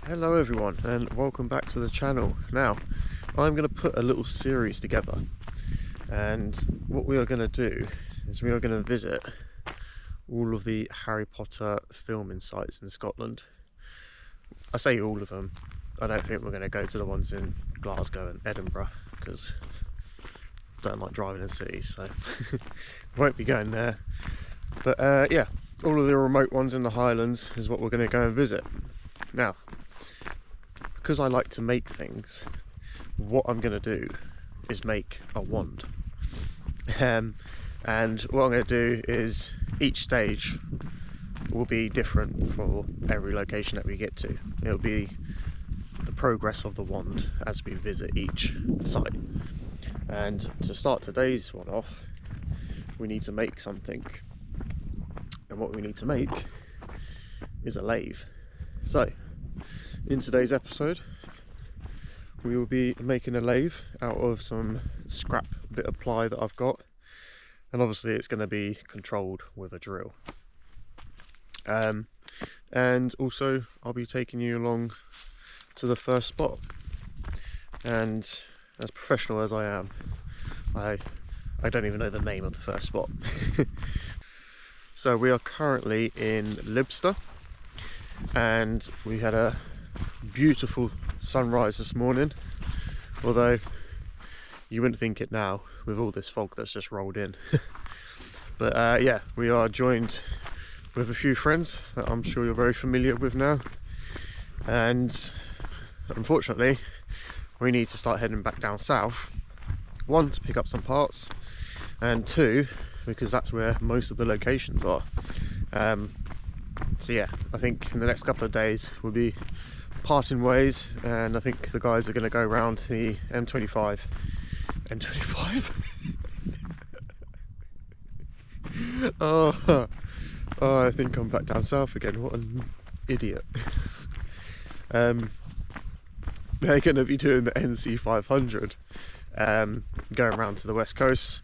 Hello everyone and welcome back to the channel. Now I'm going to put a little series together, and what we are going to do is we are going to visit all of the Harry Potter filming sites in Scotland. I say all of them. I don't think we're going to go to the ones in Glasgow and Edinburgh because I don't like driving in cities, so won't be going there. But yeah, all of the remote ones in the Highlands is what we're going to go and visit. Now, because I like to make things, what I'm going to do is make a wand. And what I'm going to do is each stage will be different for every location that we get to. It'll be the progress of the wand as we visit each site. And to start today's one off, we need to make something. And what we need to make is a lathe. So, in today's episode, we will be making a lathe out of some scrap bit of ply that I've got, and obviously it's going to be controlled with a drill. And also I'll be taking you along to the first spot, and as professional as I am, I don't even know the name of the first spot. So we are currently in Libster, and we had a beautiful sunrise this morning, although you wouldn't think it now with all this fog that's just rolled in. But yeah, we are joined with a few friends that I'm sure you're very familiar with now, and unfortunately we need to start heading back down south, one to pick up some parts, and two because that's where most of the locations are. So yeah, I think in the next couple of days we'll be parting ways, and I think the guys are going to go around the M25. Oh, I think I'm back down south again. What an idiot. They're going to be doing the NC 500, going around to the west coast,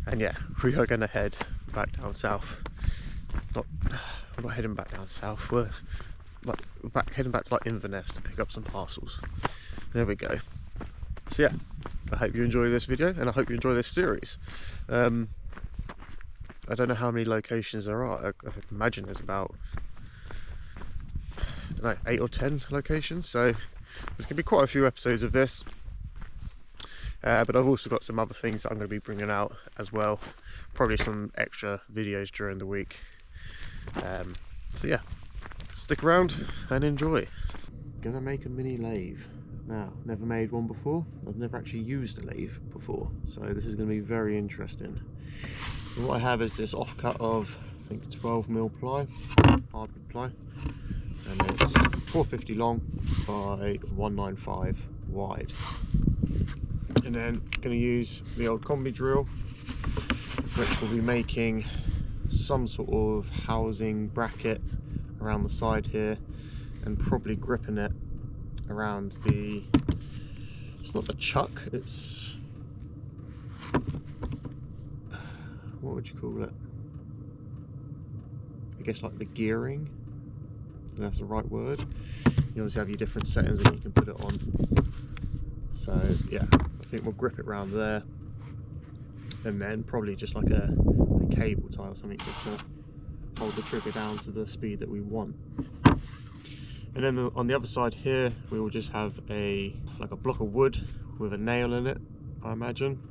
and yeah, we are going to head back down south. We're not heading back down south, we're heading back to like Inverness to pick up some parcels. There we go. So yeah, I hope you enjoy this video, and I hope you enjoy this series. I don't know how many locations there are. I imagine there's about, I don't know, 8 or 10 locations, so there's going to be quite a few episodes of this. But I've also got some other things that I'm going to be bringing out as well, probably some extra videos during the week. So yeah, stick around and enjoy. Gonna make a mini lathe. Now, never made one before. I've never actually used a lathe before, so this is going to be very interesting. And what I have is this offcut of, I think, 12mm ply, hardwood ply, and it's 450 long by 195 wide. And then going to use the old combi drill, which will be making some sort of housing bracket around the side here, and probably gripping it around the, it's not the chuck, it's, what would you call it? I guess like the gearing, if that's the right word. You obviously have your different settings that you can put it on. So yeah, I think we'll grip it around there, and then probably just like a cable tie or something just to hold the trigger down to the speed that we want. And then on the other side here, we will just have like a block of wood with a nail in it, I imagine.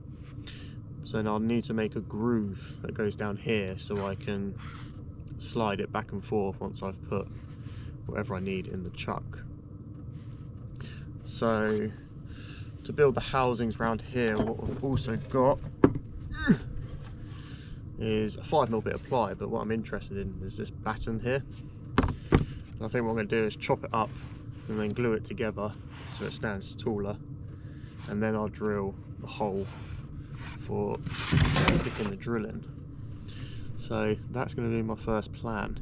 So then I'll need to make a groove that goes down here so I can slide it back and forth once I've put whatever I need in the chuck. So to build the housings around here, what we've also got is a 5mm bit of ply, but what I'm interested in is this batten here. I think what I'm going to do is chop it up and then glue it together so it stands taller, and then I'll drill the hole for sticking the drill in. So that's going to be my first plan.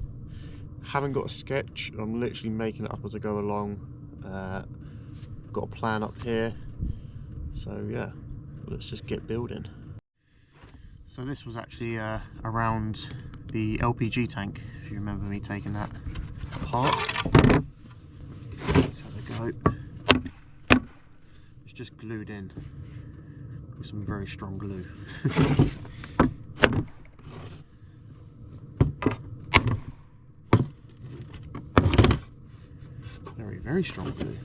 Haven't got a sketch, I'm literally making it up as I go along. Got a plan up here, so yeah, let's just get building. So this was actually around the LPG tank, if you remember me taking that apart. Let's have a go. It's just glued in with some very strong glue. Very strong glue.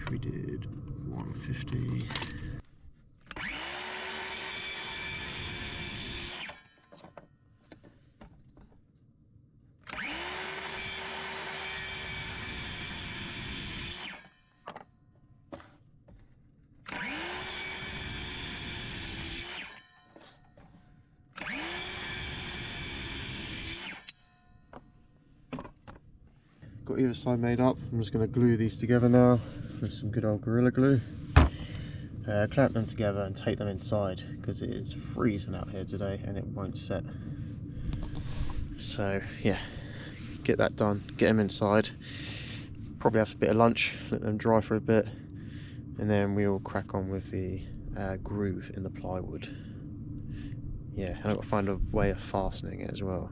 We did 150. Got either side made up. I'm just going to glue these together now with some good old Gorilla Glue. Clamp them together and take them inside because it is freezing out here today and it won't set. So yeah, get that done, get them inside. Probably have a bit of lunch, let them dry for a bit, and then we'll crack on with the groove in the plywood. Yeah, and I've got to find a way of fastening it as well.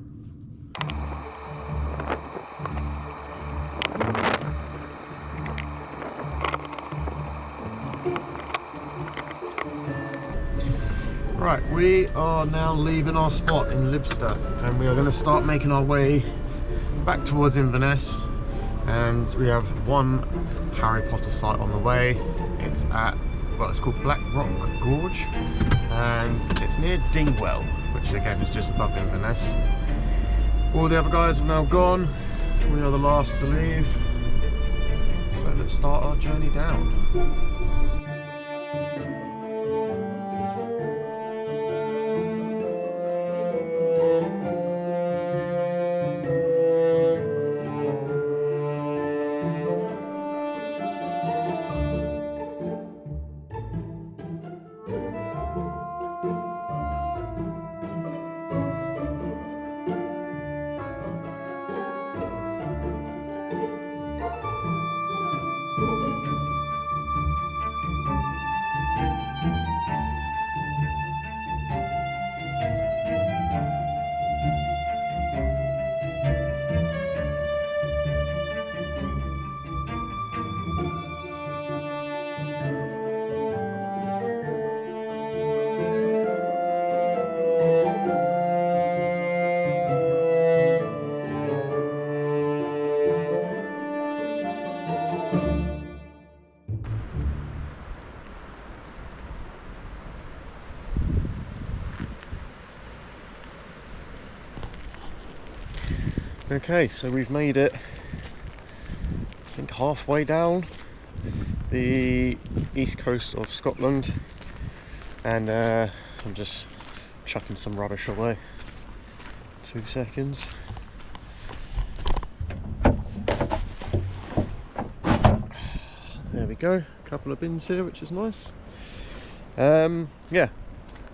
Right, we are now leaving our spot in Libster and we are going to start making our way back towards Inverness, and we have one Harry Potter site on the way. It's at, well, it's called Black Rock Gorge and it's near Dingwell, which again is just above Inverness. All the other guys have now gone, we are the last to leave, so let's start our journey down. Okay, so we've made it, I think, halfway down the east coast of Scotland, and I'm just chucking some rubbish away. 2 seconds. There we go, a couple of bins here, which is nice. Yeah,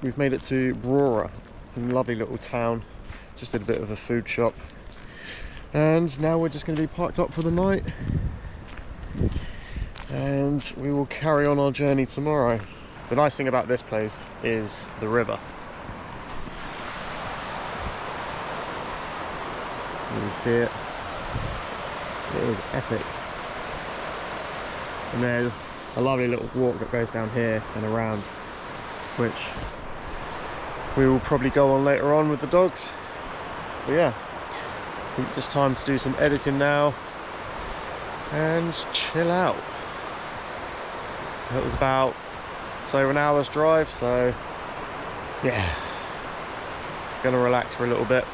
we've made it to Brora, a lovely little town. Just did a bit of a food shop, and now we're just going to be parked up for the night, and we will carry on our journey tomorrow. The nice thing about this place is the river. You see it? It is epic. And there's a lovely little walk that goes down here and around, which we will probably go on later on with the dogs. But yeah, I think just time to do some editing now and chill out. It was about over an hour's drive, so yeah, gonna relax for a little bit.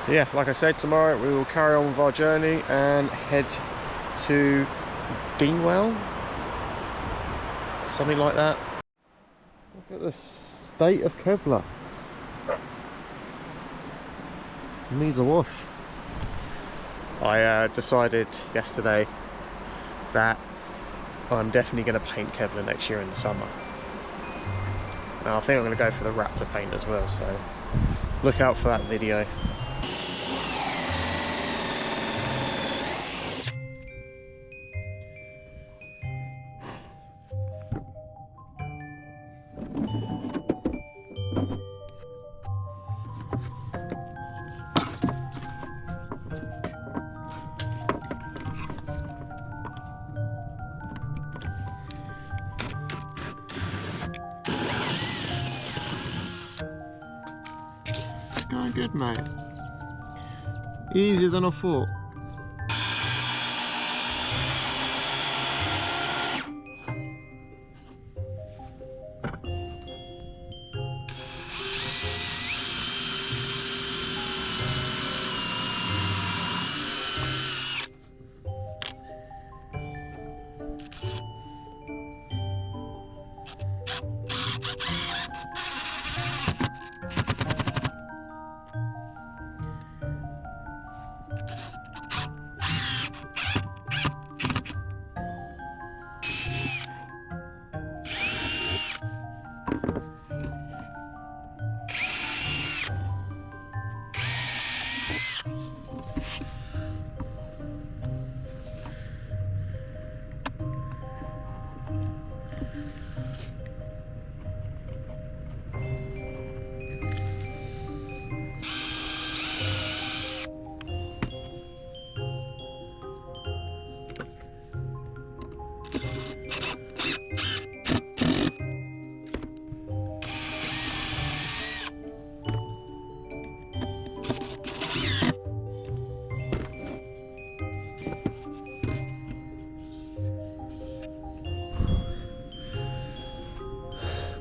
But yeah, like I said, tomorrow we will carry on with our journey and head to Dingwell, something like that. Look at the state of Kevlar. It needs a wash. I decided yesterday that I'm definitely going to paint Kevlar next year in the summer. Now I think I'm going to go for the Raptor paint as well, so look out for that video. Going good, mate. Easier than I thought.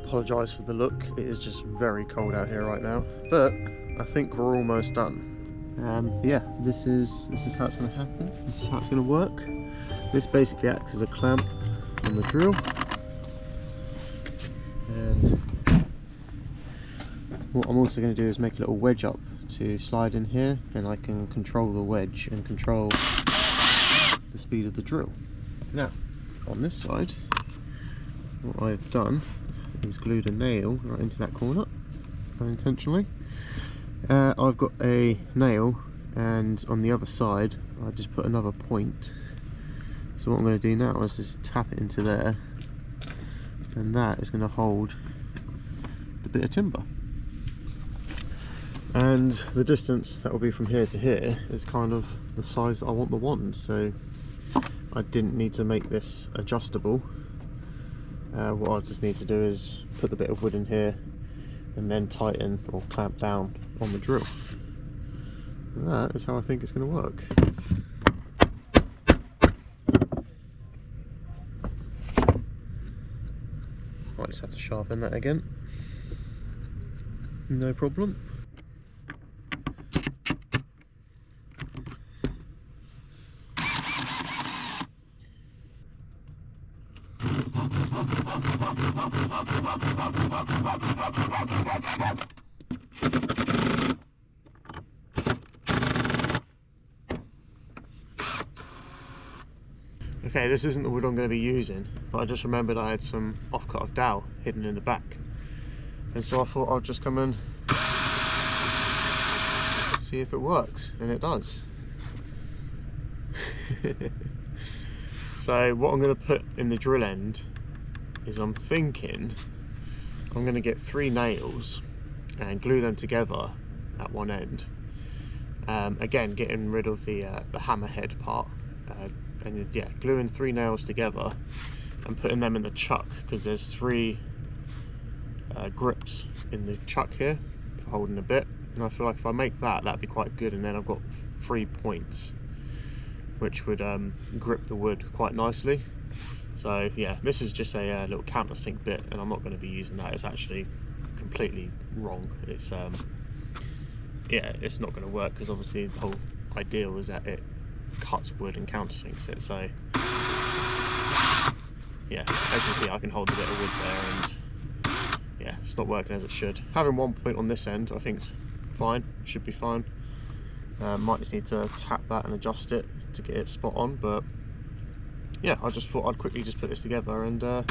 Apologise for the look, it is just very cold out here right now, but I think we're almost done. Yeah, this is how it's going to happen. This is how it's going to work. This basically acts as a clamp on the drill, and what I'm also going to do is make a little wedge up to slide in here, and I can control the wedge and control the speed of the drill. Now on this side, what I've done is glued a nail right into that corner unintentionally. I've got a nail, and on the other side I've just put another point. So what I'm going to do now is just tap it into there, and that is going to hold the bit of timber. And the distance that will be from here to here is kind of the size I want the wand, so I didn't need to make this adjustable. What I just need to do is put the bit of wood in here and then tighten or clamp down on the drill. And that is how I think it's going to work. Might just have to sharpen that again. No problem. Okay, this isn't the wood I'm going to be using, but I just remembered I had some offcut of dowel hidden in the back, and so I thought I'll just come and see if it works, and it does. So what I'm going to put in the drill end is, I'm thinking I'm going to get 3 nails and glue them together at one end. Again, getting rid of the hammerhead part. And yeah, gluing 3 nails together and putting them in the chuck, because there's 3 grips in the chuck here for holding a bit, and I feel like if I make that, that'd be quite good, and then I've got 3 points which would grip the wood quite nicely. So yeah, this is just a little countersink bit, and I'm not going to be using that. It's actually completely wrong. It's yeah, it's not going to work, because obviously the whole idea was that it cuts wood and countersinks it. So yeah, as you see, I can hold a bit of wood there, and yeah, it's not working as it should. Having 1 point on this end, I think's fine. Should be fine. Might just need to tap that and adjust it to get it spot on, but yeah, I just thought I'd quickly just put this together, and well,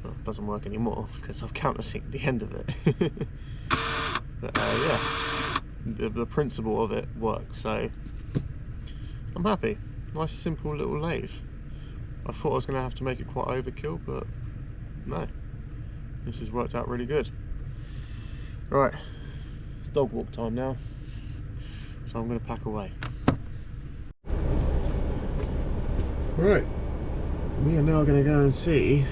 it doesn't work anymore because I've countersinked the end of it. But yeah, the principle of it works, so I'm happy. Nice simple little lathe. I thought I was going to have to make it quite overkill, but no, this has worked out really good. Right, it's dog walk time now, so I'm going to pack away. Right, we are now going to go and see.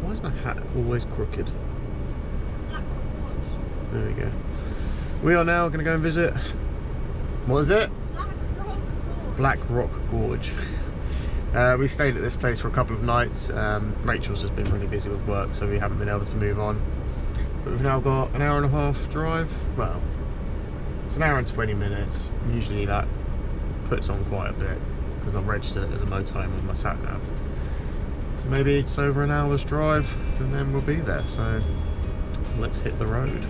Why is my hat always crooked? Black Rock Gorge. There we go. We are now going to go and visit. What is it? Black Rock Gorge. We stayed at this place for a couple of nights. Rachel's just been really busy with work, so we haven't been able to move on. But we've now got an 1.5 hour drive. Well, it's an hour and 20 minutes. Usually that puts on quite a bit, because I've registered it as a motorhome on my sat nav. So maybe it's over an hour's drive, and then we'll be there. So let's hit the road.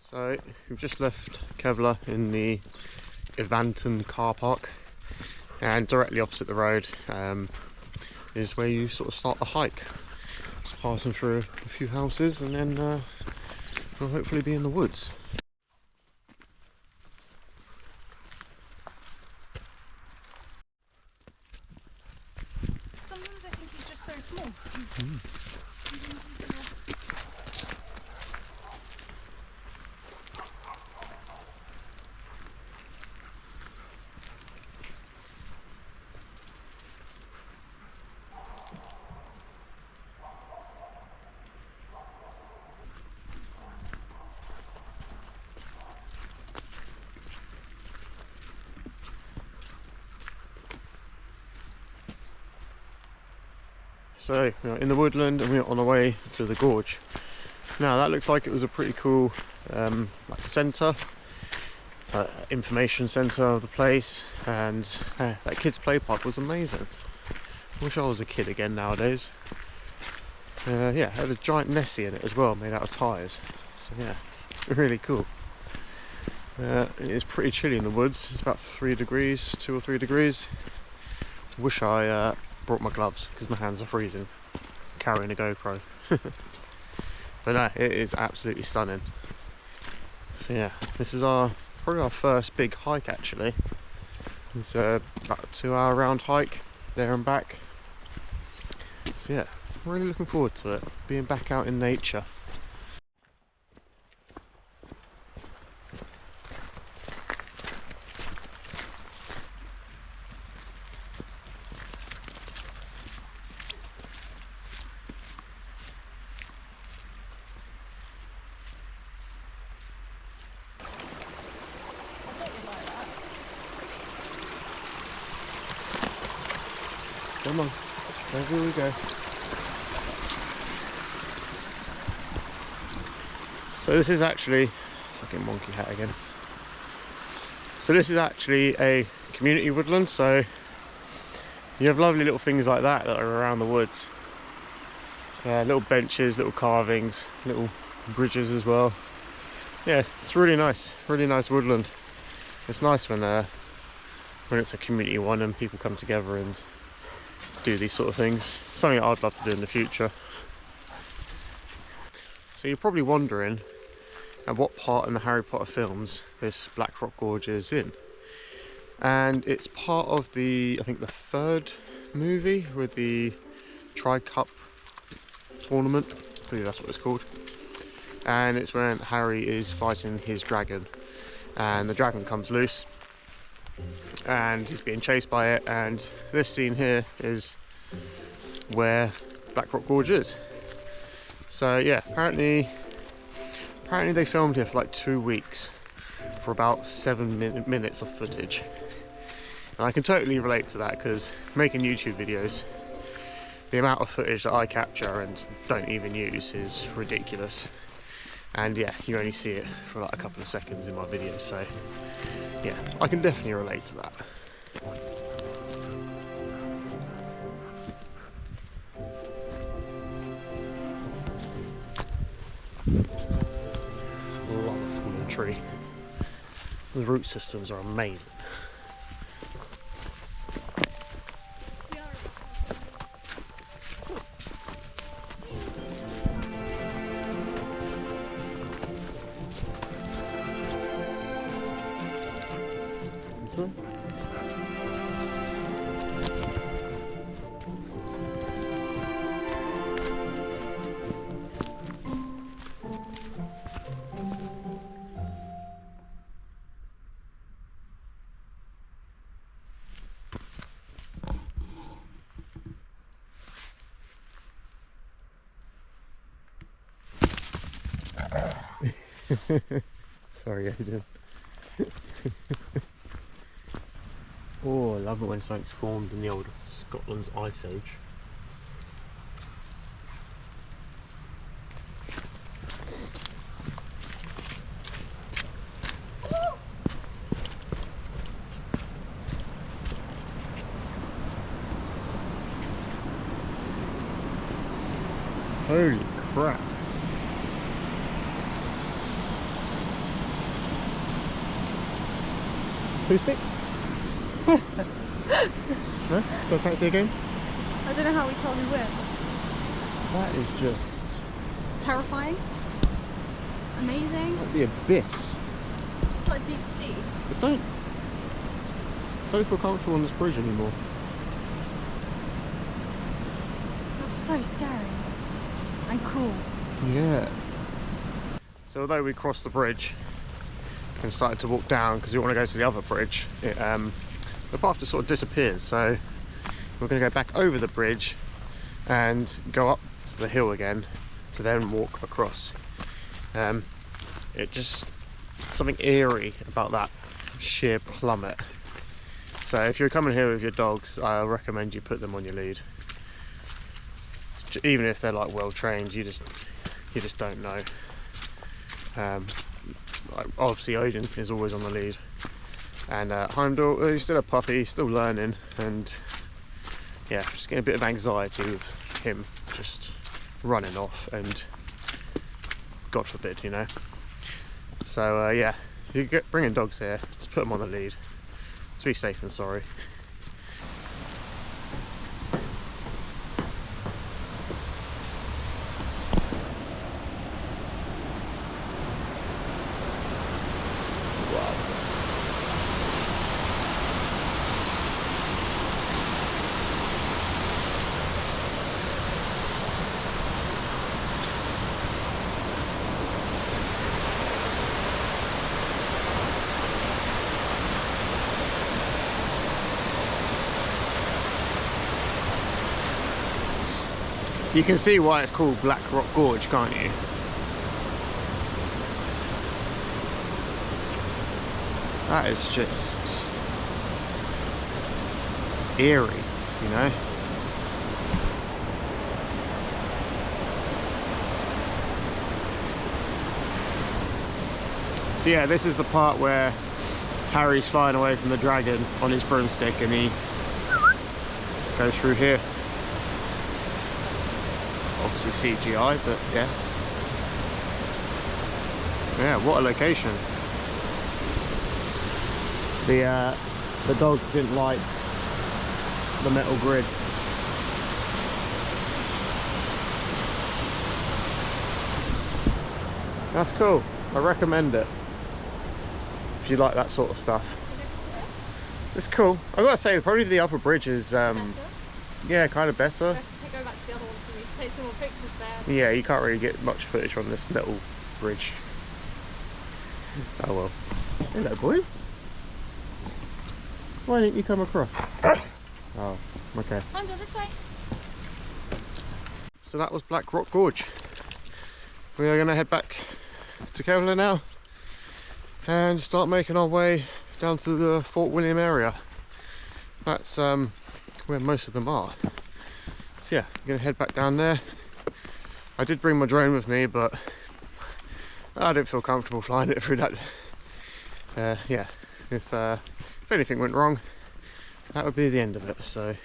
So we've just left Kevlar in the Evanton car park, and directly opposite the road is where you sort of start the hike. Just passing through a few houses, and then we'll hopefully be in the woods. Sometimes I think it's just so small. So we're in the woodland, and we're on our way to the gorge. Now that looks like it was a pretty cool like centre, information centre of the place, and that kids play park was amazing. Wish I was a kid again nowadays. Yeah, it had a giant Nessie in it as well, made out of tyres. So yeah, really cool. It is pretty chilly in the woods. It's about 3 degrees, 2 or 3 degrees. Wish I brought my gloves because my hands are freezing carrying a GoPro. But no, it is absolutely stunning. So yeah, this is probably our first big hike actually. It's about a 2-hour round hike there and back. So yeah, really looking forward to it, being back out in nature. Come on, over we go. So this is actually, fucking monkey hat again. So this is actually a community woodland, so you have lovely little things like that are around the woods. Little benches, little carvings, little bridges as well. Yeah, it's really nice woodland. It's nice when it's a community one and people come together and do these sort of things. Something that I'd love to do in the future. So you're probably wondering at what part in the Harry Potter films this Black Rock Gorge is in. And it's part of I think the 3rd movie with the Tri-Cup tournament. I believe that's what it's called. And it's when Harry is fighting his dragon. And the dragon comes loose. And he's being chased by it, and this scene here is where Black Rock Gorge is. So yeah, apparently they filmed here for like 2 weeks for about 7 minutes of footage. And I can totally relate to that because making YouTube videos, the amount of footage that I capture and don't even use is ridiculous. And yeah, you only see it for like a couple of seconds in my videos, so yeah, I can definitely relate to that. Love a fallen tree. The root systems are amazing. This one? Sorry, Aidan. Oh, I love it when something's formed in the old Scotland's Ice Age. Holy crap. Two sticks? No? Don't fancy a game? I don't know how we tell who wins. That is just Terrifying. Amazing. like the abyss. It's like deep sea. But don't feel comfortable on this bridge anymore. That's so scary. And cool. Yeah. So although we crossed the bridge and started to walk down because we want to go to the other bridge, the path just sort of disappears. So we're going to go back over the bridge and go up the hill again to then walk across. It just something eerie about that sheer plummet. So if you're coming here with your dogs, I recommend you put them on your lead. Even if they're like well trained, you just don't know. Like obviously Odin is always on the lead, and Heimdall, he's still a puppy, he's still learning, and yeah, just getting a bit of anxiety with him just running off, and God forbid, you know. So yeah, If you're bringing dogs here, just put them on the lead. To be safe and sorry. You can see why it's called Black Rock Gorge, can't you? That is just eerie, you know? So yeah, this is the part where Harry's flying away from the dragon on his broomstick and he goes through here. Obviously CGI, but yeah. Yeah, what a location. The dogs didn't like the metal grid. That's cool. I recommend it if you like that sort of stuff. It's cool. I gotta say, probably the upper bridge is yeah, kind of better. Go back to the other one for me. Take some more pictures there. Yeah, you can't really get much footage on this metal bridge. Oh well. Hello, boys. Why didn't you come across? Oh, okay. Under this way. So that was Black Rock Gorge. We are going to head back to Kevlar now and start making our way down to the Fort William area. That's where most of them are. So yeah, I'm going to head back down there. I did bring my drone with me, but I don't feel comfortable flying it through that. Yeah, if anything went wrong, that would be the end of it. So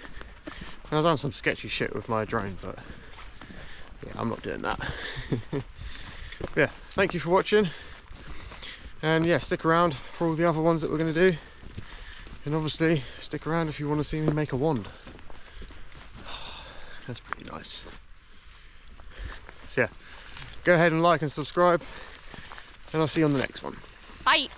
I've done some sketchy shit with my drone, but yeah, I'm not doing that. Yeah, thank you for watching, and yeah, stick around for all the other ones that we're going to do, and obviously stick around if you want to see me make a wand. That's pretty nice. So yeah, go ahead and like and subscribe, and I'll see you on the next one. Bye.